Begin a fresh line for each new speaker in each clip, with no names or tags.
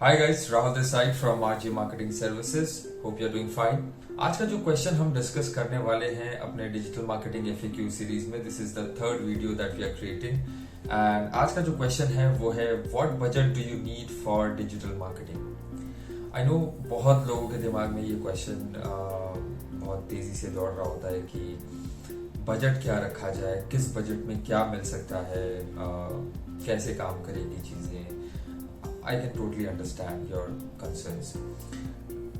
Hi guys, Rahul this side from RG marketing services. Hope you are doing fine. आज का जो question हम discuss करने वाले हैं अपने डिजिटल मार्केटिंग एफएक्यू सीरीज में, this is the third video that we are creating. And आज का जो क्वेश्चन है वो है, what budget do you need for digital marketing. I know बहुत लोगों के दिमाग में ये क्वेश्चन बहुत तेजी से दौड़ रहा होता है कि बजट क्या रखा जाए, किस बजट में क्या मिल सकता है, कैसे काम करेगी चीज़ें। I can totally understand your concerns.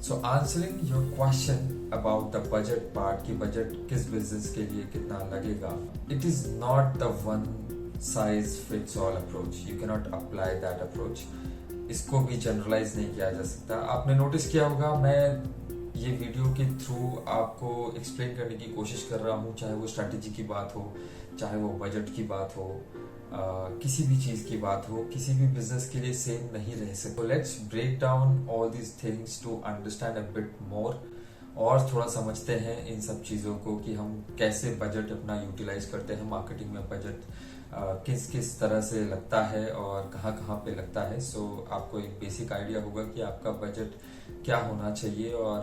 So answering your question about the budget part कि budget किस business के लिए कितना लगेगा, it is not the one size fits all approach. You cannot apply that approach. इसको भी generalize नहीं किया जा सकता। आपने notice किया होगा, मैं ये वीडियो के थ्रू आपको एक्सप्लेन करने की कोशिश कर रहा हूँ, चाहे वो स्ट्रैटेजी की बात हो, चाहे वो बजट की बात हो, किसी भी चीज की बात हो, किसी भी बिजनेस के लिए सेम नहीं रह सकते। Let's break down all these things to understand a bit more, और थोड़ा समझते हैं इन सब चीज़ों को कि हम कैसे बजट अपना यूटिलाइज करते हैं। मार्केटिंग में बजट किस किस तरह से लगता है और कहाँ कहाँ पे लगता है। सो आपको एक बेसिक आइडिया होगा कि आपका बजट क्या होना चाहिए और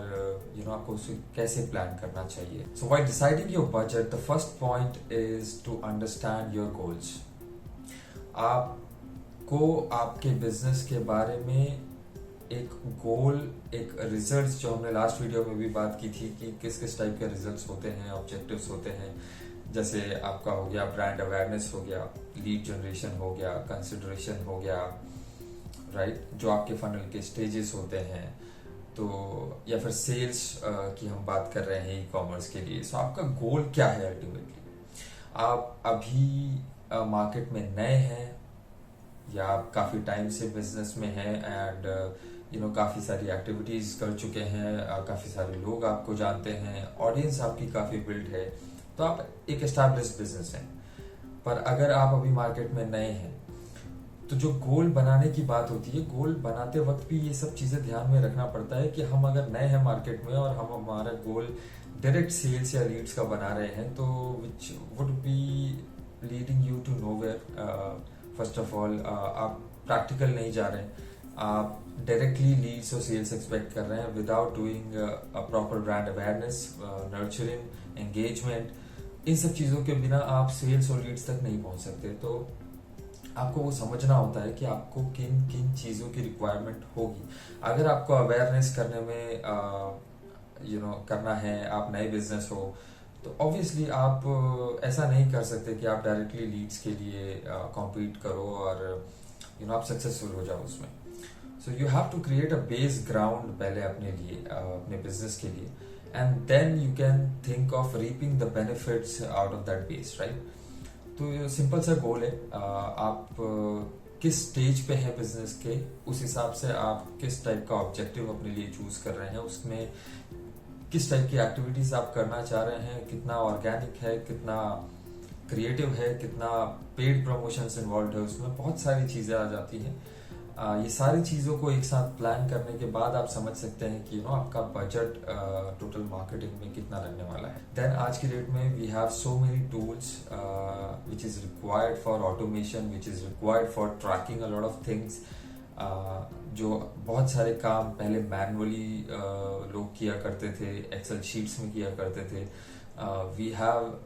आपको उसे कैसे प्लान करना चाहिए। So while deciding your budget, the first point is to understand your goals. आपको आपके बिजनेस के बारे में एक गोल, एक रिजल्ट्स, जो हमने लास्ट वीडियो में भी बात की थी कि किस किस टाइप के रिजल्ट्स होते हैं, ऑब्जेक्टिव्स होते हैं। जैसे आपका हो गया ब्रांड अवेयरनेस, हो गया लीड जनरेशन, हो गया कंसिडरेशन, हो गया राइट, जो आपके फनल के स्टेजेस होते हैं, तो या फिर सेल्स की हम बात कर रहे हैं ई कॉमर्स के लिए। सो आपका गोल क्या है अल्टीमेटली। आप अभी मार्केट में नए हैं या आप काफ़ी टाइम से बिजनेस में हैं एंड काफ़ी सारी एक्टिविटीज़ कर चुके हैं, काफ़ी सारे लोग आपको जानते हैं, ऑडियंस आपकी काफ़ी बिल्ड है, तो आप एक एस्टैब्लिश्ड बिजनेस हैं। पर अगर आप अभी मार्केट में नए हैं तो जो गोल बनाने की बात होती है, गोल बनाते वक्त भी ये सब चीज़ें ध्यान में रखना पड़ता है कि हम अगर नए हैं मार्केट में और हम हमारा गोल डायरेक्ट सेल्स या लीड्स का बना रहे हैं, तो which would be leading you to nowhere. First of all आप प्रैक्टिकल नहीं जा रहे हैं, आप डायरेक्टली लीड्स और सेल्स एक्सपेक्ट कर रहे हैं without doing a proper brand awareness, nurturing, engagement. इन सब चीज़ों के बिना आप सेल्स और लीड्स तक नहीं पहुंच सकते। तो आपको वो समझना होता है कि आपको किन किन चीज़ों की रिक्वायरमेंट होगी। अगर आपको अवेयरनेस करने में करना है, आप नए बिजनेस हो, तो ऑब्वियसली आप ऐसा नहीं कर सकते कि आप डायरेक्टली लीड्स के लिए कॉम्पीट करो और आप सक्सेसफुल हो जाओ उसमें। So you have to create a base ground पहले अपने लिए, अपने बिजनेस के लिए, and then you can think of reaping the benefits out of that base, right. तो सिंपल सा गोल है, आप किस स्टेज पे है बिजनेस के, उस हिसाब से आप किस टाइप का ऑब्जेक्टिव अपने लिए चूज कर रहे हैं, उसमें किस टाइप की एक्टिविटीज आप करना चाह रहे हैं, कितना ऑर्गेनिक है, कितना क्रिएटिव है, कितना पेड प्रमोशंस इन्वॉल्व है, उसमें बहुत सारी चीजें आ जाती हैं। ये सारी चीजों को एक साथ प्लान करने के बाद आप समझ सकते हैं कि आपका बजट टोटल मार्केटिंग में कितना लगने वाला है। देन आज की डेट में we have so many tools which is required for automation, which is required for tracking a lot of things. जो बहुत सारे काम पहले मैनुअली लोग किया करते थे, एक्सेल शीट्स में किया करते थे, we have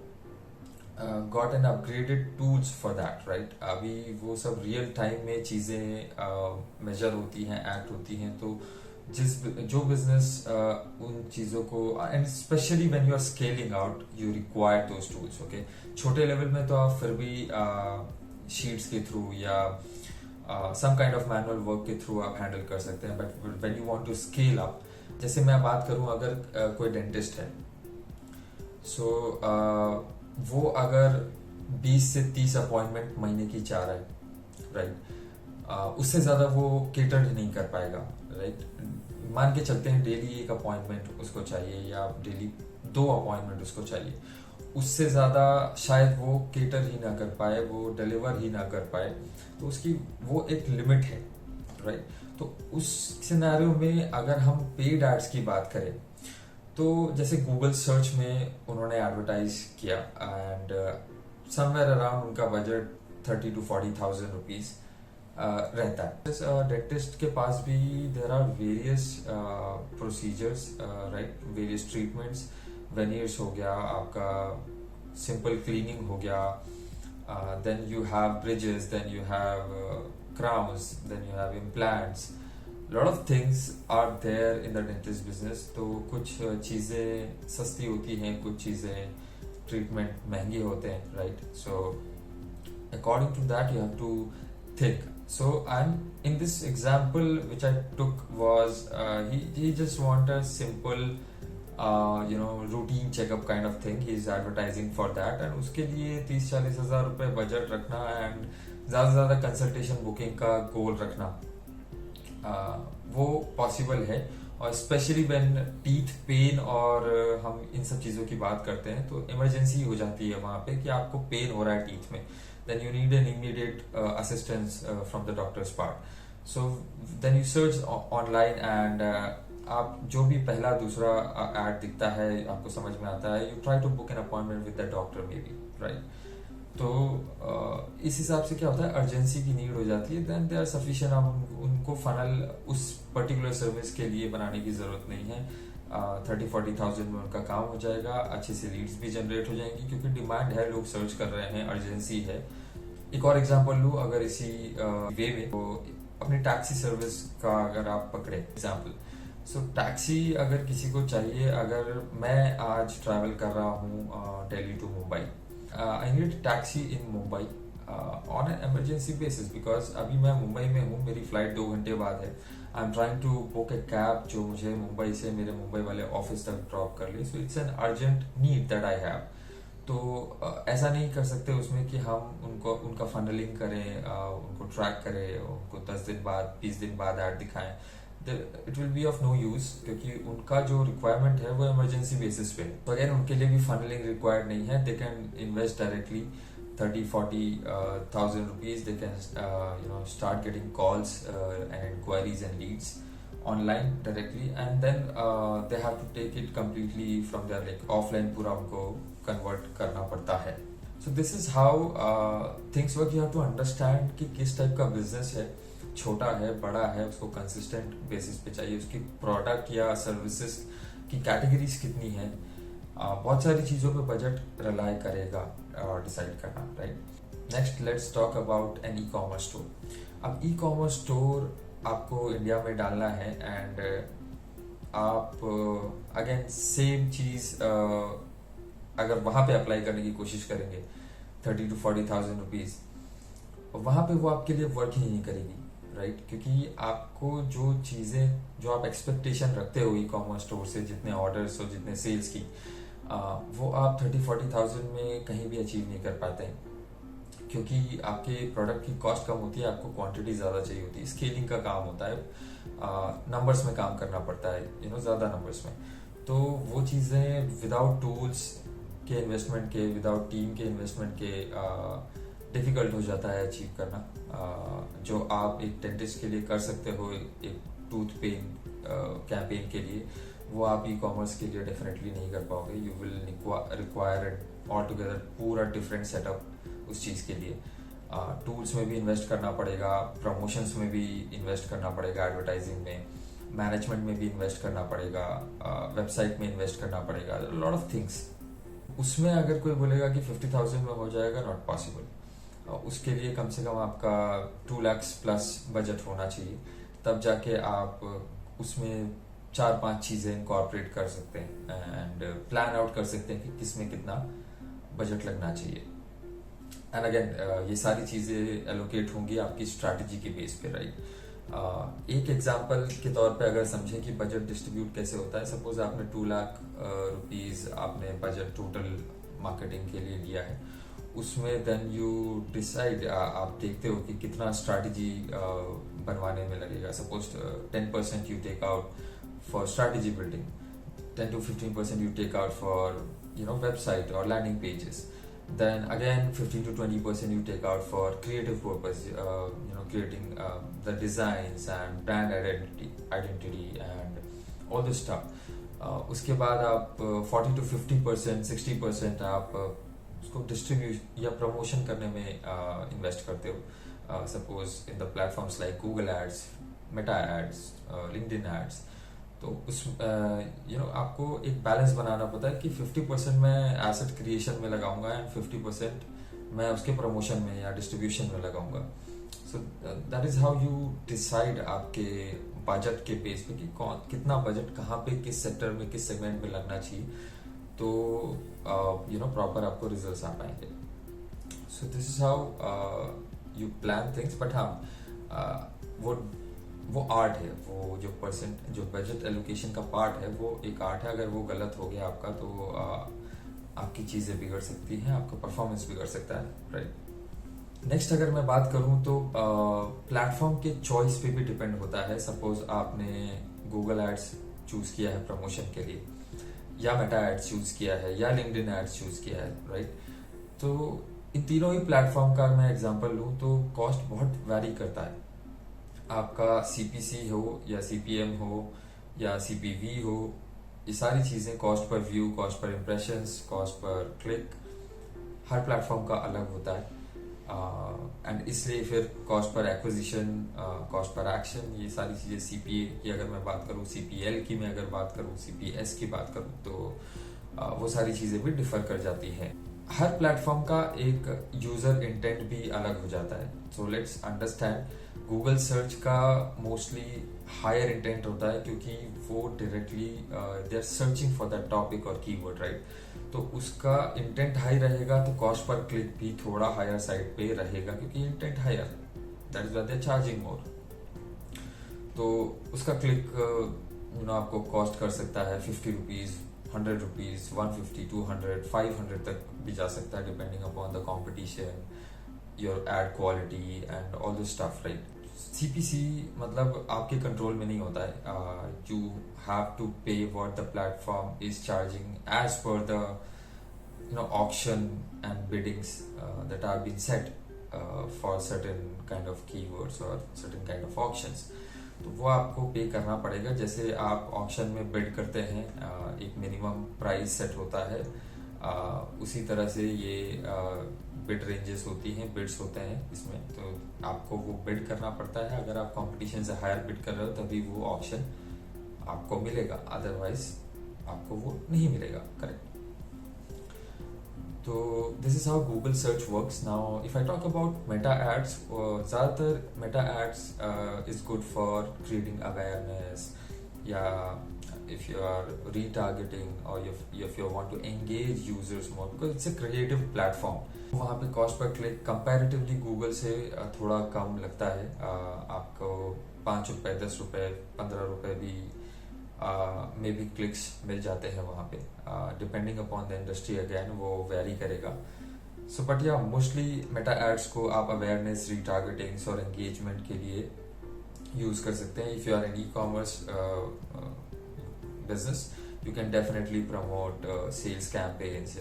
got an upgraded tools for that, right. अभी वो सब रियल टाइम में चीज़ें मेजर होती हैं, एक्ट होती हैं। तो जो बिजनेस उन चीज़ों को, and specially when you are scaling out, you require those tools. Okay, छोटे लेवल में तो आप फिर भी शीट्स के थ्रू या some kind of manual work के थ्रू आप हैंडल कर सकते हैं। But when you want to scale up, जैसे मैं बात करूं, अगर कोई डेंटिस्ट है, सो वो अगर 20 से 30 अपॉइंटमेंट महीने की चाह रहा है, राइट, उससे ज़्यादा वो केटर नहीं कर पाएगा, राइट। मान के चलते हैं डेली एक अपॉइंटमेंट उसको चाहिए या डेली 2 अपॉइंटमेंट उसको चाहिए, उससे ज़्यादा शायद वो केटर ही ना कर पाए, वो डिलीवर ही ना कर पाए, तो उसकी वो एक लिमिट है, राइट। तो उस सिनेरियो में अगर हम पेड एड्स की बात करें, तो जैसे गूगल सर्च में उन्होंने एडवर्टाइज किया एंड समवेयर अराउंड उनका बजट 30 to 40,000 रुपीज़ रहता है। डेंटिस्ट के पास भी there are various procedures, right, various treatments. Veneers हो गया, आपका सिंपल क्लीनिंग हो गया, then you have bridges, then you have crowns, then you have implants. Lot of things are there in the dentist business. तो कुछ चीज़ें सस्ती होती हैं, कुछ चीज़ें ट्रीटमेंट महंगे होते हैं, right? So according to that you have to think. So I'm in this example which I took was he just want a simple routine checkup kind of thing. He is advertising for that, and उसके लिए 30-40 हज़ार रुपए budget रखना and ज़्यादा से ज़्यादा consultation booking का गोल रखना, वो पॉसिबल है। और स्पेशली व्हेन टीथ पेन और हम इन सब चीज़ों की बात करते हैं तो इमरजेंसी हो जाती है वहाँ पे कि आपको पेन हो रहा है टीथ में, then you need an immediate assistance from the doctor's part. So then you search online and आप जो भी पहला दूसरा एड दिखता है आपको समझ में आता है, you try to book an appointment with the doctor maybe, right. तो इस हिसाब से क्या होता है, अर्जेंसी की नीड हो जाती है, देन दे आर सफिशिएंट। आप उनको फनल उस पर्टिकुलर सर्विस के लिए बनाने की जरूरत नहीं है। 30-40,000 में उनका काम हो जाएगा, अच्छे से लीड्स भी जनरेट हो जाएंगी क्योंकि डिमांड है, लोग सर्च कर रहे हैं, अर्जेंसी है। एक और एग्जाम्पल लूँ अगर इसी वे में, तो अपनी टैक्सी सर्विस का अगर आप पकड़े एग्जाम्पल, सो टैक्सी अगर किसी को चाहिए, अगर मैं आज ट्रैवल कर रहा हूँ Delhi to Mumbai, I need taxi in Mumbai on an emergency basis, because अभी मैं मुंबई में हूँ, मेरी फ्लाइट 2 घंटे बाद है। I am trying to book a cab जो मुझे मुंबई से मेरे मुंबई वाले ऑफिस तक ड्रॉप कर ले। So it's an urgent need that I have. तो ऐसा नहीं कर सकते उसमें कि हम उनका फनलिंग करें, उनको ट्रैक करें, उनको 10 दिन बाद 20 दिन बाद ऐड दिखाएं। It will be of no use, क्योंकि उनका जो रिक्वायरमेंट है वो इमरजेंसी बेसिस पे। तो अगेन उनके लिए भी फनलिंग रिक्वायर्ड नहीं है, they can invest directly 30-40,000 rupees. They can start getting calls and inquiries and leads online directly, and then they have to take it completely from their like offline, पूरा उनको convert करना पड़ता है। So this is how things work. You have to understand कि किस type का business है, छोटा है बड़ा है, उसको कंसिस्टेंट बेसिस पे चाहिए, उसकी प्रोडक्ट या सर्विसेज की कैटेगरीज कितनी है, बहुत सारी चीज़ों पे बजट रिलाई करेगा और डिसाइड करना, right. Next let's talk about an e commerce store. अब ई कॉमर्स स्टोर आपको इंडिया में डालना है एंड आप अगेन सेम चीज़ अगर वहाँ पे अप्लाई करने की कोशिश करेंगे 30-40,000 रुपीज़, वहाँ पे वो आपके लिए वर्क ही नहीं करेगी, राइट। क्योंकि आपको जो चीज़ें जो आप एक्सपेक्टेशन रखते हो ई कॉमर्स स्टोर से, जितने ऑर्डर्स और जितने सेल्स की, वो आप 30-40,000 में कहीं भी अचीव नहीं कर पाते हैं, क्योंकि आपके प्रोडक्ट की कॉस्ट कम होती है, आपको क्वांटिटी ज़्यादा चाहिए होती है, स्केलिंग का काम होता है, नंबर्स में काम करना पड़ता है, ज़्यादा नंबर्स में। तो वो चीज़ें विदाउट टूल्स के इन्वेस्टमेंट के, विदाउट टीम के इन्वेस्टमेंट के डिफ़िकल्ट हो जाता है अचीव करना। जो आप एक डेंटिस्ट के लिए कर सकते हो एक टूथ पेन कैंपेन के लिए, वो आप ई कॉमर्स के लिए डेफिनेटली नहीं कर पाओगे। You will require all together पूरा डिफरेंट सेटअप उस चीज़ के लिए। टूल्स में भी इन्वेस्ट करना पड़ेगा, प्रमोशंस में भी इन्वेस्ट करना पड़ेगा, एडवर्टाइजिंग में, मैनेजमेंट में भी इन्वेस्ट करना पड़ेगा, वेबसाइट में इन्वेस्ट करना पड़ेगा, लॉट ऑफ थिंग्स। उसमें अगर कोई बोलेगा कि 50,000 में हो जाएगा, नॉट पॉसिबल। उसके लिए कम से कम आपका 2 लाख प्लस बजट होना चाहिए, तब जाके आप उसमें 4-5 चीज़ें इनकॉर्पोरेट कर सकते हैं एंड प्लान आउट कर सकते हैं कि किस में कितना बजट लगना चाहिए। एंड अगेन ये सारी चीज़ें एलोकेट होंगी आपकी स्ट्रैटेजी के बेस पे, राइट। एक एग्जांपल के तौर पे अगर समझें कि बजट डिस्ट्रीब्यूट कैसे होता है, सपोज आपने 2 लाख रुपीज़ आपने बजट टोटल मार्केटिंग के लिए लिया है, उसमें देन यू डिसाइड, आप देखते हो कि कितना स्ट्रैटेजी बनवाने में लगेगा। Suppose 10% you take out for strategy building, 10-15% you take out for website or landing pages, then again 15-20% you take out for creative purpose, creating the designs and brand identity and all this stuff. उसके बाद आप 40-50%, 60% आप उसको distribute या promotion करने में invest करते हो। Suppose in the platforms like Google ads, Meta ads, LinkedIn ads, तो उस आपको एक बैलेंस बनाना पड़ता है कि 50% मैं एसेट क्रिएशन में लगाऊंगा एंड 50% मैं उसके प्रमोशन में या डिस्ट्रीब्यूशन में लगाऊंगा. So that is how you decide आपके बजट के बेस पे कि कौन कितना बजट कहाँ पे किस सेक्टर में किस सेगमेंट में लगना चाहिए, तो प्रॉपर आपको रिजल्ट्स आ पाएंगे. सो this is how you plan things. But हाँ, वो आर्ट है, वो जो बजट एलोकेशन का पार्ट है वो एक आर्ट है. अगर वो गलत हो गया आपका तो आपकी चीज़ें बिगड़ सकती हैं, आपका परफॉर्मेंस बिगड़ सकता है, राइट. नेक्स्ट अगर मैं बात करूं तो प्लेटफॉर्म के चॉइस पे भी डिपेंड होता है. सपोज आपने गूगल एड्स चूज किया है प्रमोशन के लिए, या मेटा एड्स चूज किया है, या लिंक्डइन एड्स चूज किया है, राइट. तो इन तीनों ही प्लेटफॉर्म का मैं एग्जांपल लूं तो कॉस्ट बहुत वैरी करता है. आपका सीपीसी हो या सीपीएम हो या सीपीवी हो, ये सारी चीजें cost per view, cost per impressions, cost per click, हर प्लेटफॉर्म का अलग होता है. एंड इसलिए फिर cost per acquisition, cost per action, ये सारी चीजें सीपीए की अगर मैं बात करूँ, सीपीएल की मैं अगर बात करूँ, सीपीएस की बात करूँ, तो वो सारी चीजें भी डिफर कर जाती हैं. हर प्लेटफॉर्म का एक यूजर इंटेंट भी अलग हो जाता है. So let's understand, Google search का मोस्टली हायर इंटेंट होता है क्योंकि वो directly they are searching for that topic और कीवर्ड, राइट. तो उसका इंटेंट हाई रहेगा तो कॉस्ट पर क्लिक भी थोड़ा हायर साइड पे रहेगा क्योंकि intent higher, that is why they are charging more. तो उसका क्लिक आपको कॉस्ट कर सकता है 50 रुपीज, 100 रुपीज, 150, 200, 500 तक भी जा सकता है, depending upon the competition, your ad quality and all this stuff, right. CPC मतलब आपके कंट्रोल में नहीं होता है. You have to pay what the platform is charging as per the auction and biddings that are been set for certain kind of keywords और certain kind of auctions. तो वो आपको पे करना पड़ेगा. जैसे आप ऑक्शन में बिड करते हैं, एक मिनिमम प्राइस सेट होता है, उसी तरह से ये बिड रेंजेस होती हैं, बिड्स होते हैं इसमें. तो आपको वो बिड करना पड़ता है. अगर आप कंपटीशन से हायर बिड कर रहे हो तभी वो ऑप्शन आपको मिलेगा, अदरवाइज आपको वो नहीं मिलेगा, करेक्ट. तो this is how Google search works. Now if I talk about Meta ads, ज़्यादातर Meta ads is good for creating awareness, या if you are retargeting or if you want to engage users more, because it's a creative platform. वहाँ पे cost per click comparatively Google से थोड़ा कम लगता है. आपको 5 रुपए, 10 रुपए, 15 रुपए भी मे बी क्लिक्स मिल जाते हैं वहाँ पे, depending upon the industry. Again वो वेरी करेगा. सो बट या मोस्टली मेटा एड्स को आप अवेयरनेस, रीटारगेटिंग्स और एंगेजमेंट के लिए यूज कर सकते हैं. If you are an ecommerce business, you can definitely promote sales campaigns,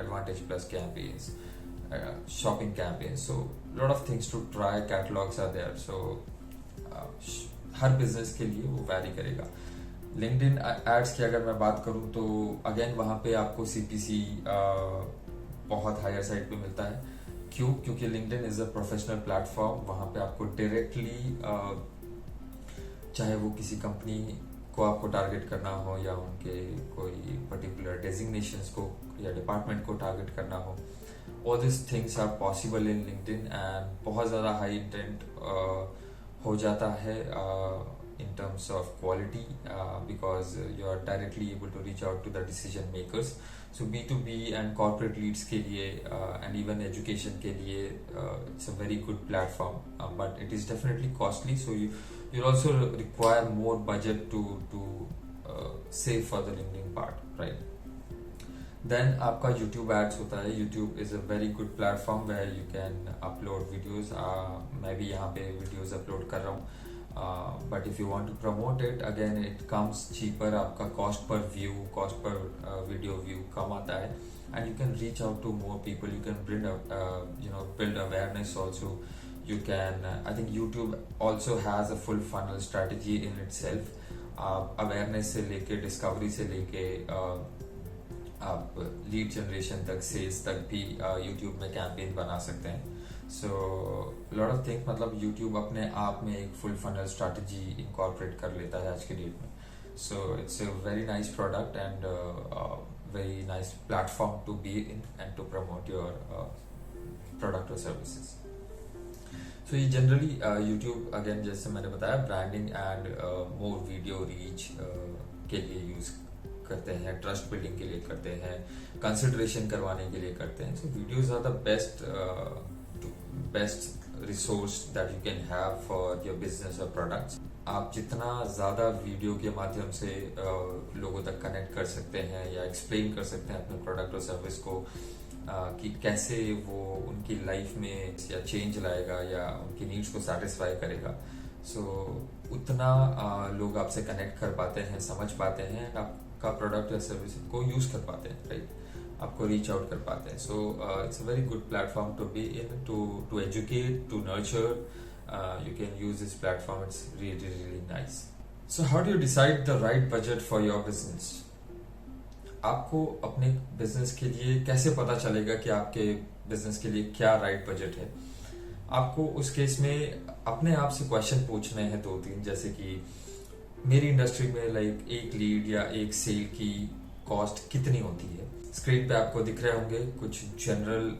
Advantage Plus campaigns, shopping campaigns. So lot of things to try, catalogs are there. So her business के लिए वो vary करेगा. LinkedIn ads की अगर मैं बात करूँ तो again वहाँ पे आपको CPC बहुत higher side पे मिलता है. क्यों? क्योंकि LinkedIn is a professional platform. वहाँ पे आपको directly चाहे वो किसी कंपनी को आपको टारगेट करना हो या उनके कोई पर्टिकुलर डेजिग्नेशंस को या डिपार्टमेंट को टारगेट करना हो, all this things are possible in LinkedIn. And बहुत ज़्यादा हाई इंटेंट हो जाता है in terms of quality, because you are directly able to reach out to the decision makers. So B2B and corporate leads के लिए and even education के लिए it's a very good platform, but it is definitely costly. So you also require more budget to save for the LinkedIn part, right? Then आपका YouTube ads होता है. YouTube is a very good platform where you can upload videos. मैं भी यहाँ पे videos upload कर रहा हूँ. But if you want to promote it, again it comes cheaper. आपका cost per view, cost per video view कम आता है, and you can reach out to more people. You can build awareness also. You can I think YouTube also has a full funnel strategy in itself. awareness से लेके discovery से लेके आप lead generation तक, sales तक भी YouTube में campaign बना सकते हैं. सो लॉट ऑफ थिंग्स, मतलब यूट्यूब अपने आप में एक फुल फनल स्ट्रैटेजी इंकॉर्पोरेट कर लेता है आज के डेट में. So it's a very nice product and very nice platform to be in and to promote your product और सर्विसेज. सो ये जनरली यूट्यूब अगेन जैसे मैंने बताया branding and more video reach के लिए यूज करते हैं, ट्रस्ट बिल्डिंग के लिए करते हैं, कंसिडरेशन करवाने के लिए करते हैं. So videos are the best resource that you can have for your business और प्रोडक्ट्स. आप जितना ज्यादा वीडियो के माध्यम से लोगों तक कनेक्ट कर सकते हैं या एक्सप्लेन कर सकते हैं अपने प्रोडक्ट और सर्विस को कि कैसे वो उनकी लाइफ में या चेंज लाएगा या उनकी नीड्स को सेटिस्फाई करेगा, सो उतना लोग आपसे कनेक्ट कर पाते हैं, समझ पाते हैं, आपका प्रोडक्ट या सर्विस को यूज कर पाते हैं, राइट, आपको रीच आउट कर पाते हैं. So it's a very good platform to be in, to educate, to nurture. You can use this platform. It's really nice. So how do you decide the right budget for your business? आपको अपने business के लिए कैसे पता चलेगा कि आपके business के लिए क्या राइट बजट है? आपको उस केस में अपने आप से क्वेश्चन पूछने हैं 2-3, जैसे कि मेरी इंडस्ट्री में लाइक एक लीड या एक सेल की कॉस्ट कितनी होती है. स्क्रीन पे आपको दिख रहे होंगे कुछ जनरल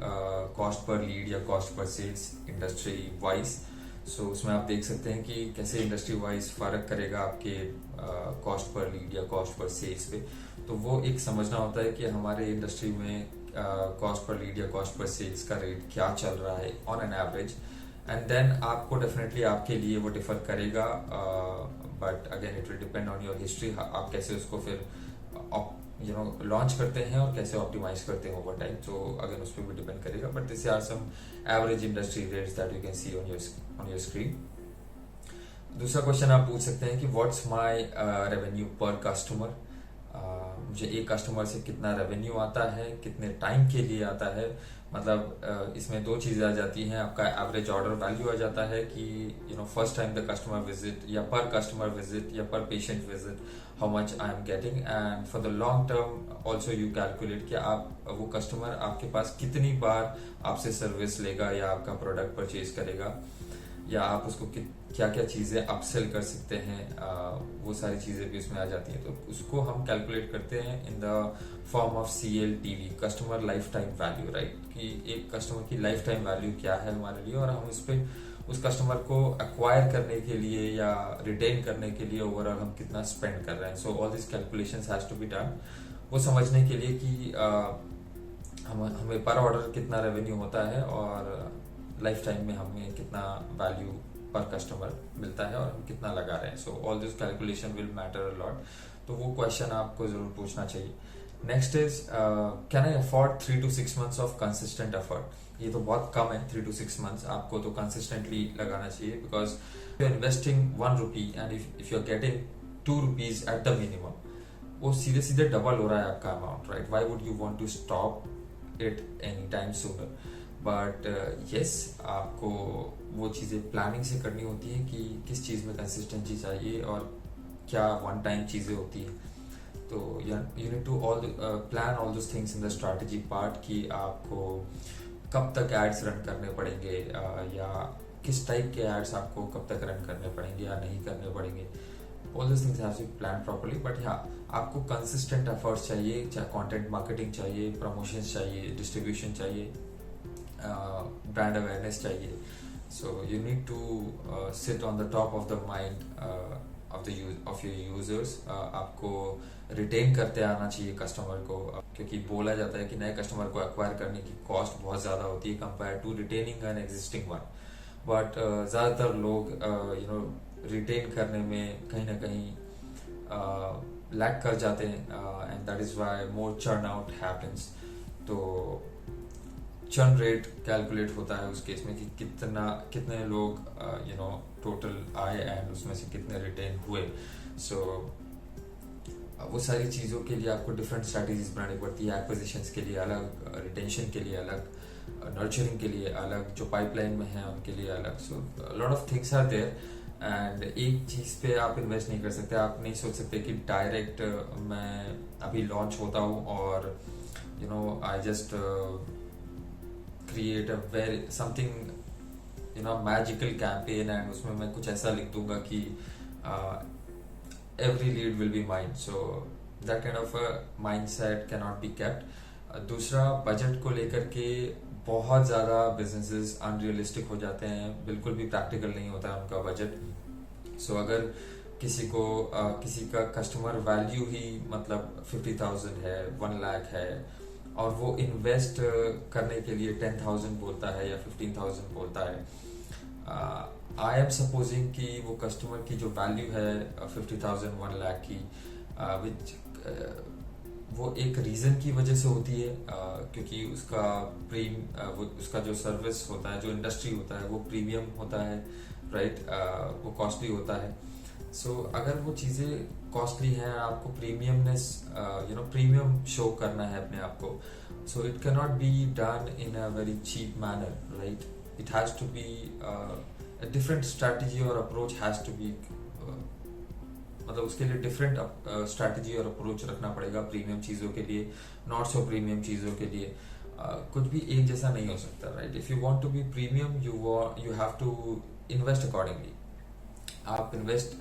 कॉस्ट पर लीड या cost per sales industry wise. So उसमें आप देख सकते हैं कि कैसे इंडस्ट्री वाइज फर्क करेगा आपके कॉस्ट पर लीड या कॉस्ट पर सेल्स पे. तो वो एक समझना होता है कि हमारे इंडस्ट्री में कॉस्ट पर लीड या कॉस्ट पर सेल्स का रेट क्या चल रहा है on an average, and then आपको डेफिनेटली आपके लिए वो डिफर करेगा, but again it will depend on your history. आप कैसे उसको फिर लॉन्च करते हैं और कैसे ऑप्टिमाइज करते हैं ओवर टाइम. तो अगेन उस पर भी डिपेंड करेगा, but this are some average industry rates that you can see on your screen. दूसरा क्वेश्चन आप पूछ सकते हैं कि what's my revenue per customer. मुझे एक कस्टमर से कितना रेवेन्यू आता है, कितने टाइम के लिए आता है. मतलब इसमें 2 चीजें आ जाती हैं. आपका एवरेज ऑर्डर वैल्यू आ जाता है कि first time the customer visit या पर कस्टमर विजिट या पर patient visit how much I am getting, and for the long term also you calculate कि आप वो कस्टमर आपके पास कितनी बार आपसे सर्विस लेगा या आपका प्रोडक्ट परचेज करेगा, या आप उसको क्या क्या चीजें अपसेल कर सकते हैं. वो सारी चीजें भी उसमें आ जाती हैं. तो उसको हम कैलकुलेट करते हैं in the form of CLTV, customer life time value, right, कि एक कस्टमर की लाइफ टाइम वैल्यू क्या है हमारे लिए, और हम इस पे उस कस्टमर को एक्वायर करने के लिए या रिटेन करने के लिए ओवरऑल हम कितना स्पेंड कर रहे हैं. So all this calculations has to be done, वो समझने के लिए कि हमें पर ऑर्डर कितना रेवेन्यू होता है और लाइफ टाइम में हमें कितना वैल्यू पर कस्टमर मिलता है और हम कितना लगा रहे हैं. So all this calculation will matter a lot. तो वो क्वेश्चन आपको जरूर पूछना चाहिए. Next is can I afford 3 to 6 months of consistent effort. ये तो बहुत कम है, 3 to 6 months आपको तो कंसिस्टेंटली लगाना चाहिए, because you are investing 1 rupee and if you are getting 2 rupees at the minimum, वो सीधे सीधे डबल हो रहा है आपका amount, right. Why would you want to stop it any time sooner. But yes, आपको वो चीज़ें प्लानिंग से करनी होती है कि किस चीज़ में कंसिस्टेंसी चाहिए और क्या वन टाइम चीज़ें होती है. तो you need to plan all those things in the strategy part, कि आपको कब तक एड्स रन करने पड़ेंगे या किस टाइप के एड्स आपको कब तक रन करने पड़ेंगे या नहीं करने पड़ेंगे. All this things have to be plan properly. But हाँ, आपको कंसिस्टेंट एफर्ट्स चाहिए, चाहे कंटेंट मार्केटिंग चाहिए, प्रमोशंस चाहिए, डिस्ट्रीब्यूशन चाहिए, ब्रांड अवेयरनेस चाहिए. So you need to sit on the top of the mind of your users. आपको retain करते आना चाहिए कस्टमर को, क्योंकि बोला जाता है कि नए कस्टमर को एक्वायर करने की कॉस्ट बहुत ज्यादा होती है compare to retaining an existing one. But ज्यादातर लोग रिटेन करने में कहीं ना कहीं लैक कर जाते हैं, and that is why more churn out happens. तो चर्न रेट कैलकुलेट होता है उस केस में कि कितने लोग टोटल आए एंड उसमें से कितने रिटेन हुए. सो वो सारी चीज़ों के लिए आपको डिफरेंट स्ट्रैटेजीज बनानी पड़ती है. एक्विजिशंस के लिए अलग, रिटेंशन के लिए अलग, नर्चरिंग के लिए अलग, जो पाइपलाइन में है उनके लिए अलग. So lot of things are there, and एक चीज़ पे आप इन्वेस्ट नहीं कर सकते. आप नहीं सोच सकते कि डायरेक्ट मैं अभी लॉन्च होता हूँ और I just create a very something magical campaign and उसमें मैं कुछ ऐसा लिख दूंगा कि every lead will be mine. So that kind of mind set can not be kept. दूसरा, बजट को लेकर के बहुत ज़्यादा बिजनेसेस अनरियलिस्टिक हो जाते हैं, बिल्कुल भी प्रैक्टिकल नहीं होता है उनका बजट. सो अगर किसी को किसी का कस्टमर वैल्यू ही मतलब 50,000 है, 1 लाख है, और वो इन्वेस्ट करने के लिए 10,000 बोलता है या 15,000 बोलता है, आई एम सपोजिंग कि वो कस्टमर की जो वैल्यू है 50,000, 1 लाख की, विच वो एक रीजन की वजह से होती है, क्योंकि उसका जो सर्विस होता है, जो इंडस्ट्री होता है, वो प्रीमियम होता है, राइट. वो कॉस्टली होता है. सो अगर वो चीज़ें कॉस्टली हैं, आपको प्रीमियमनेस प्रीमियम शो करना है अपने आप को, so it can not be done in a very cheap manner, right. It has to be a different strategy और अप्रोच हैज़ टू बी, मतलब उसके लिए डिफरेंट स्ट्रैटेजी और अप्रोच रखना पड़ेगा प्रीमियम चीज़ों के लिए, नॉट सो प्रीमियम चीज़ों के लिए. कुछ भी एक जैसा नहीं हो सकता, right. If you want to be premium, you have to invest accordingly. आप इन्वेस्ट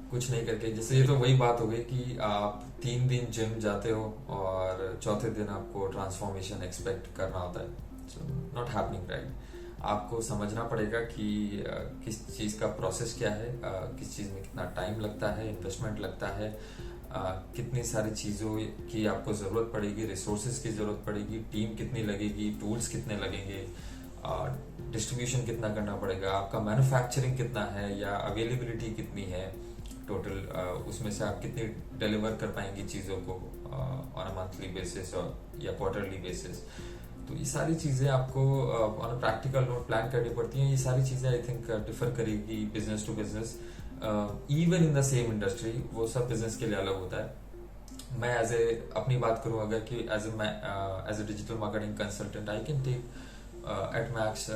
कुछ नहीं करके, जैसे ये तो वही बात हो गई कि आप 3 दिन जिम जाते हो और चौथे दिन आपको ट्रांसफॉर्मेशन एक्सपेक्ट करना होता है. So not happening, right. आपको समझना पड़ेगा कि किस चीज़ का प्रोसेस क्या है, किस चीज़ में कितना टाइम लगता है, इन्वेस्टमेंट लगता है, कितनी सारी चीज़ों की आपको ज़रूरत पड़ेगी, रिसोर्सेज की ज़रूरत पड़ेगी, टीम कितनी लगेगी, टूल्स कितने लगेंगे, डिस्ट्रीब्यूशन कितना करना पड़ेगा, आपका मैन्युफैक्चरिंग कितना है या अवेलेबिलिटी कितनी है टोटल, उसमें से आप कितनी डिलीवर कर पाएंगी चीज़ों को ऑन अ मंथली बेसिस या क्वार्टरली बेसिस. तो ये सारी चीज़ें आपको on a practical note plan करनी पड़ती हैं. ये सारी चीज़ें आई थिंक डिफर करेगी business to business, even in the same industry. वो सब बिजनेस के लिए अलग होता है. मैं अपनी बात करूँ अगर कि as a digital marketing consultant, I can take at max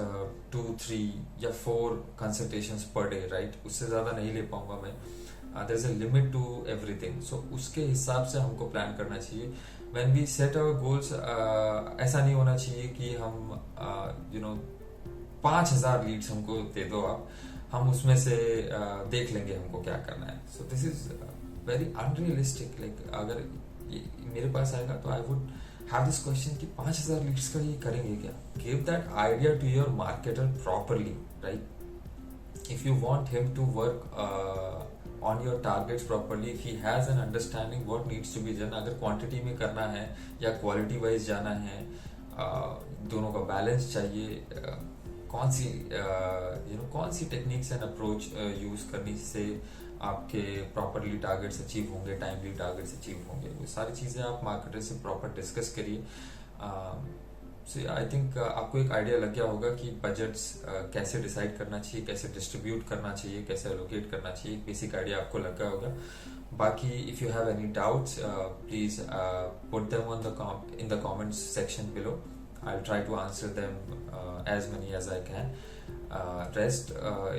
2, 3 या 4 कंसल्टेशंस पर डे, राइट. उससे ज़्यादा नहीं ले पाऊंगा मैं. There is a limit to everything. So उसके हिसाब से हमको प्लान करना चाहिए. When we set our goals, ऐसा नहीं होना चाहिए कि हम 5,000 लीड्स हमको दे दो आप, हम उसमें से देख लेंगे हमको क्या करना है. So this is very unrealistic. Like अगर मेरे पास आएगा तो I would have this question कि 5,000 लीड्स का ये करेंगे क्या. Give that idea to your marketer properly, right. If you want him to work on your targets properly, if he has an understanding what needs to be done, अगर quantity में करना है या क्वालिटी वाइज जाना है, दोनों का balance चाहिए, कौन सी टेक्निक्स एंड अप्रोच यूज करने से आपके प्रॉपरली टारगेट्स अचीव होंगे, टाइमली टारगेट्स अचीव होंगे, वो सारी चीज़ें आप मार्केटर से प्रॉपर डिस्कस करिए. सो आई थिंक आपको एक आइडिया लग गया होगा कि बजट्स कैसे डिसाइड करना चाहिए, कैसे डिस्ट्रीब्यूट करना चाहिए, कैसे एलोकेट करना चाहिए. बेसिक आइडिया आपको लग गया होगा. बाकी if you have any doubts, please put them in the comments section below. I'll try to answer them as many as I can. Rest,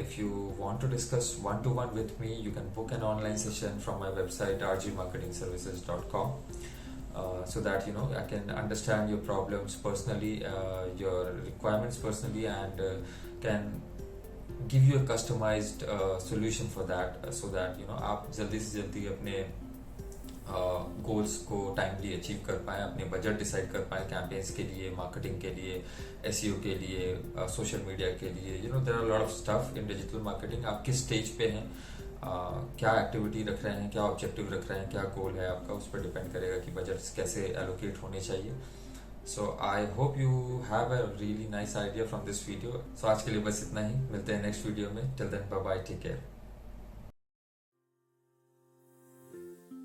if you want to discuss one-to-one with me, you can book an online session from my website rgmarketingservices.com. So that I can understand your problems personally, your requirements personally, and can give you a customized solution for that, so that आप जल्दी से जल्दी अपने goals को timely achieve कर पाएं, अपने budget decide कर पाएं कैंपेन्स के लिए, मार्केटिंग के लिए, एसईओ के लिए, सोशल मीडिया के लिए. There are lot of stuff in digital marketing. आप किस स्टेज पे हैं, क्या एक्टिविटी रख रहे हैं, क्या ऑब्जेक्टिव रख रहे हैं, क्या गोल है आपका, उस पर डिपेंड करेगा कि बजट्स कैसे एलोकेट होने चाहिए. So I hope you have a really nice idea from this video. So आज के लिए बस इतना ही. मिलते हैं नेक्स्ट वीडियो में. Till then, bye bye, take care.